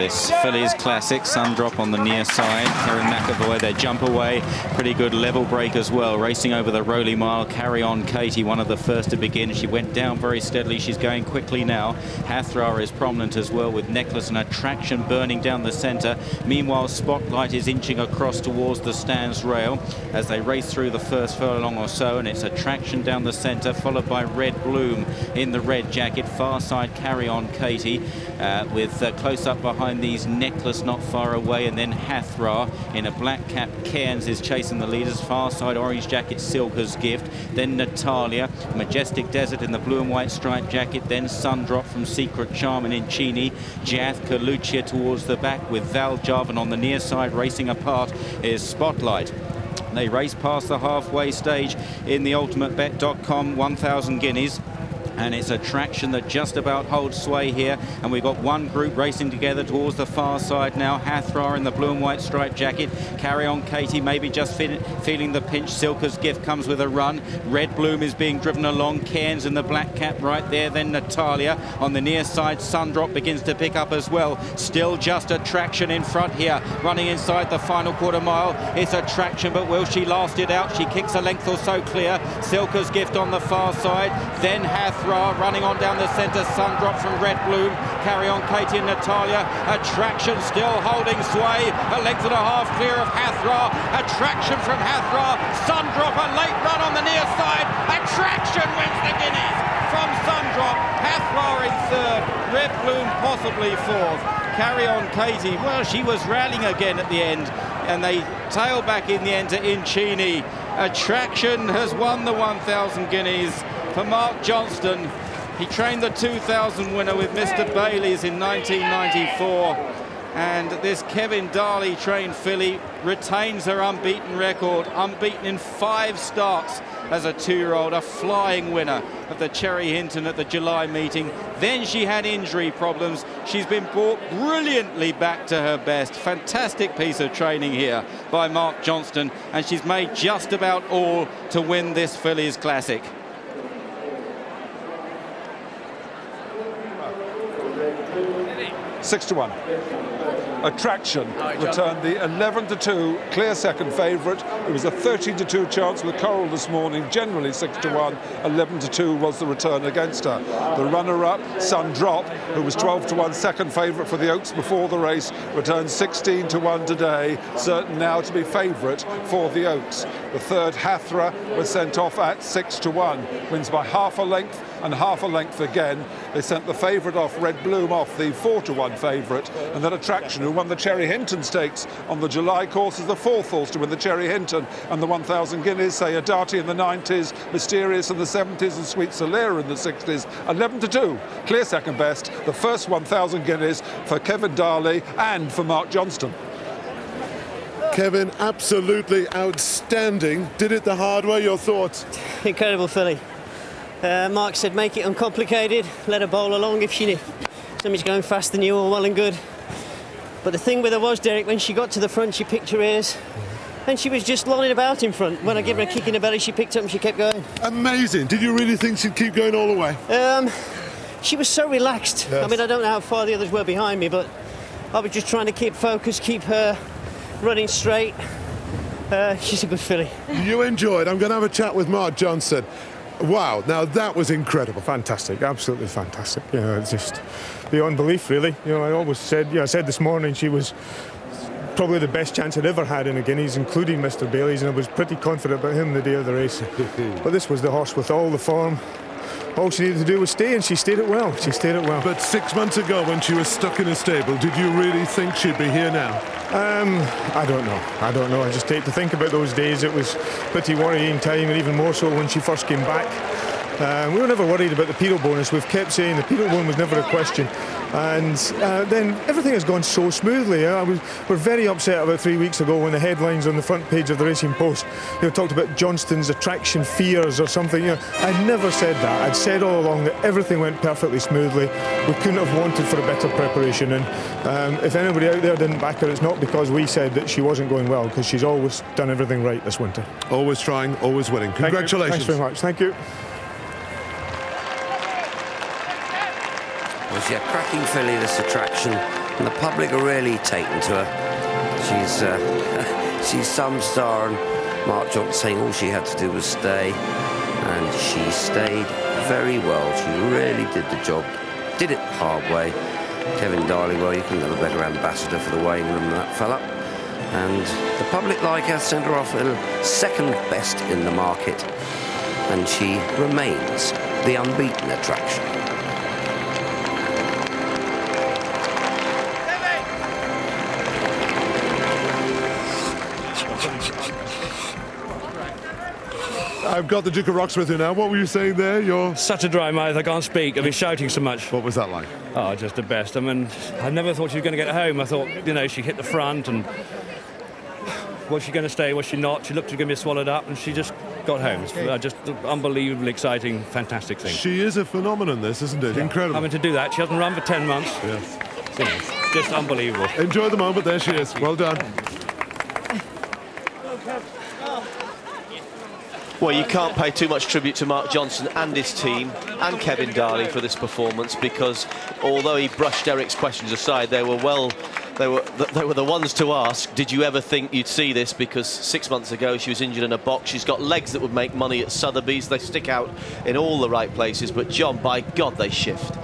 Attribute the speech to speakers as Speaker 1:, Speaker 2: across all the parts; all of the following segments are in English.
Speaker 1: This fillies classic, Sundrop on the near side, Karen McAvoy, their jump away, pretty good level break as well, racing over the Roly Mile. Carry On Katie, one of the first to begin. She went down very steadily, she's going quickly now. Hatrah is prominent as well, with Necklace and Attraction burning down the centre. Meanwhile, Spotlight is inching across towards the stands rail as they race through the first furlong or so, and it's Attraction down the centre, followed by Red Bloom in the red jacket. Far side, Carry On Katie, with close up behind these, Necklace not far away, and then Hatrah in a black cap. Cairns is chasing the leaders. Far side, orange jacket, Silka's Gift, then Natalia, Majestic Desert in the blue and white striped jacket, then Sundrop from Secret Charm and Incini, Jath Kalucia towards the back, with Val Jarvan on the near side. Racing apart is Spotlight. They race past the halfway stage in the ultimatebet.com 1,000 guineas. And it's Attraction that just about holds sway here. And we've got one group racing together towards the far side now. Hatrah in the blue and white striped jacket. Carry On Katie maybe just feeling the pinch. Silka's Gift comes with a run. Red Bloom is being driven along. Cairns in the black cap right there. Then Natalia on the near side. Sundrop begins to pick up as well. Still just Attraction in front here. Running inside the final quarter mile. It's Attraction, but will she last it out? She kicks a length or so clear. Silka's Gift on the far side. Then Hatrah running on down the centre. Sundrop from Red Bloom. Carry On Katie and Natalia. Attraction still holding sway. A length and a half clear of Hatrah. Attraction from Hatrah. Sundrop, a late run on the near side. Attraction wins the Guineas from Sundrop. Hatrah in third. Red Bloom possibly fourth. Carry On Katie, well, she was rallying again at the end, and they tail back in the end to Incini. Attraction has won the 1,000 guineas for Mark Johnstone. He trained the 2,000 winner with Mr. Bailey's in 1994, and this Kevin Darley trained filly retains her unbeaten record, unbeaten in 5 starts as a 2-year-old, a flying winner of the Cherry Hinton at the July meeting. Then she had injury problems. She's been brought brilliantly back to her best. Fantastic piece of training here by Mark Johnstone, and she's made just about all to win this fillies classic.
Speaker 2: 6-1. Attraction returned the 11-2 clear second favourite. It was a 13-2 chance with Coral this morning, generally 6-1. 11-2 was the return against her. The runner-up, Sundrop, who was 12-1 second favourite for the Oaks before the race, returned 16-1 today, certain now to be favourite for the Oaks. The third, Hatrah, was sent off at 6-1, wins by half a length and half a length again. They sent the favourite off, Red Bloom, off, the 4-1 favourite, and then Attraction, who won the Cherry Hinton Stakes on the July course, as the 4th horse to win the Cherry Hinton and the 1,000 guineas, say Adati in the 90s, Mysterious in the 70s, and Sweet Solera in the 60s. 11-2, clear second best, the first 1,000 guineas for Kevin Darley and for Mark Johnstone.
Speaker 3: Kevin, absolutely outstanding. Did it the hard way. Your thoughts?
Speaker 4: Incredible filly. Mark said make it uncomplicated, let her bowl along. If somebody's going faster than you, all well and good. But the thing with her was, Derek, when she got to the front, she picked her ears and she was just lolling about in front. When I gave her a kick in the belly, she picked up and she kept going.
Speaker 3: Amazing. Did you really think she'd keep going all the way?
Speaker 4: She was so relaxed. Yes. I mean, I don't know how far the others were behind me, but I was just trying to keep focused, keep her running straight. She's a good filly.
Speaker 3: You enjoyed. I'm going to have a chat with Mark Johnstone. Wow, now that was incredible.
Speaker 5: Fantastic, absolutely fantastic. You know, it's just beyond belief, really. You know, I always said, I said this morning she was probably the best chance I'd ever had in a Guineas, including Mr. Bailey's, and I was pretty confident about him the day of the race. But this was the horse with all the form. All she needed to do was stay, and she stayed it well. She stayed it well.
Speaker 3: But 6 months ago, when she was stuck in a stable, did you really think she'd be here now?
Speaker 5: I don't know. I just hate to think about those days. It was pretty worrying time, and even more so when she first came back. We were never worried about the penal bonus. We've kept saying the penal one was never a question. And then everything has gone so smoothly. We're very upset about 3 weeks ago when the headlines on the front page of the Racing Post talked about Johnstone's attraction fears or something. I'd never said that. I'd said all along that everything went perfectly smoothly. We couldn't have wanted for a better preparation. And if anybody out there didn't back her, it's not because we said that she wasn't going well, because she's always done everything right this winter.
Speaker 3: Always trying, always winning. Congratulations.
Speaker 5: Thanks very much. Thank you.
Speaker 6: She's a cracking filly, this Attraction, and the public are really taken to her. She's some star, and Mark Johnstone saying all she had to do was stay, and she stayed very well. She really did the job, did it the hard way. Kevin Darley, well, you couldn't have a better ambassador for the weighing room than that fella. And the public like her, sent her off second best in the market, and she remains the unbeaten Attraction.
Speaker 3: I've got the Duke of Rocks with you now. What were you saying there? You're
Speaker 7: Such a dry mouth, I can't speak. I've been shouting so much.
Speaker 3: What was that like?
Speaker 7: Oh, just the best. I mean, I never thought she was going to get home. I thought, you know, she hit the front and was she going to stay, was she not? She looked to going to be swallowed up and she just got home. It's just unbelievably exciting, fantastic thing.
Speaker 3: She is a phenomenon, this, isn't it? Yeah. Incredible.
Speaker 7: I mean, to do that, she hasn't run for 10 months.
Speaker 3: Yes.
Speaker 7: You know, just unbelievable.
Speaker 3: Enjoy the moment. There she is. Well done.
Speaker 8: Well, you can't pay too much tribute to Mark Johnstone and his team and Kevin Darley for this performance, because although he brushed Eric's questions aside, they were the ones to ask. Did you ever think you'd see this? Because 6 months ago she was injured in a box. She's got legs that would make money at Sotheby's. They stick out in all the right places. But John, by God, they shift.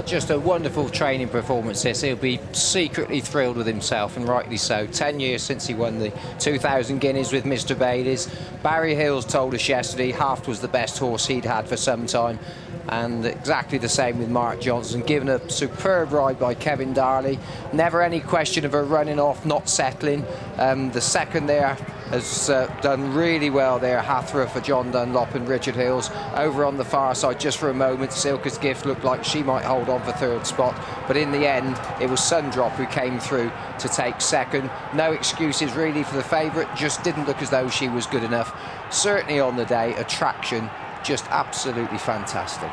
Speaker 9: Just a wonderful training performance this. He'll be secretly thrilled with himself, and rightly so. 10 years since he won the 2000 Guineas with Mr. Bailey's. Barry Hills told us yesterday Haft was the best horse he'd had for some time, and exactly the same with Mark Johnstone. Given a superb ride by Kevin Darley. Never any question of her running off, not settling. The second there has done really well there, Hatrah for John Dunlop and Richard Hills. Over on the far side, just for a moment, Silka's Gift looked like she might hold on for third spot, but in the end it was Sundrop who came through to take second. No excuses really for the favourite, just didn't look as though she was good enough. Certainly on the day, Attraction, just absolutely fantastic.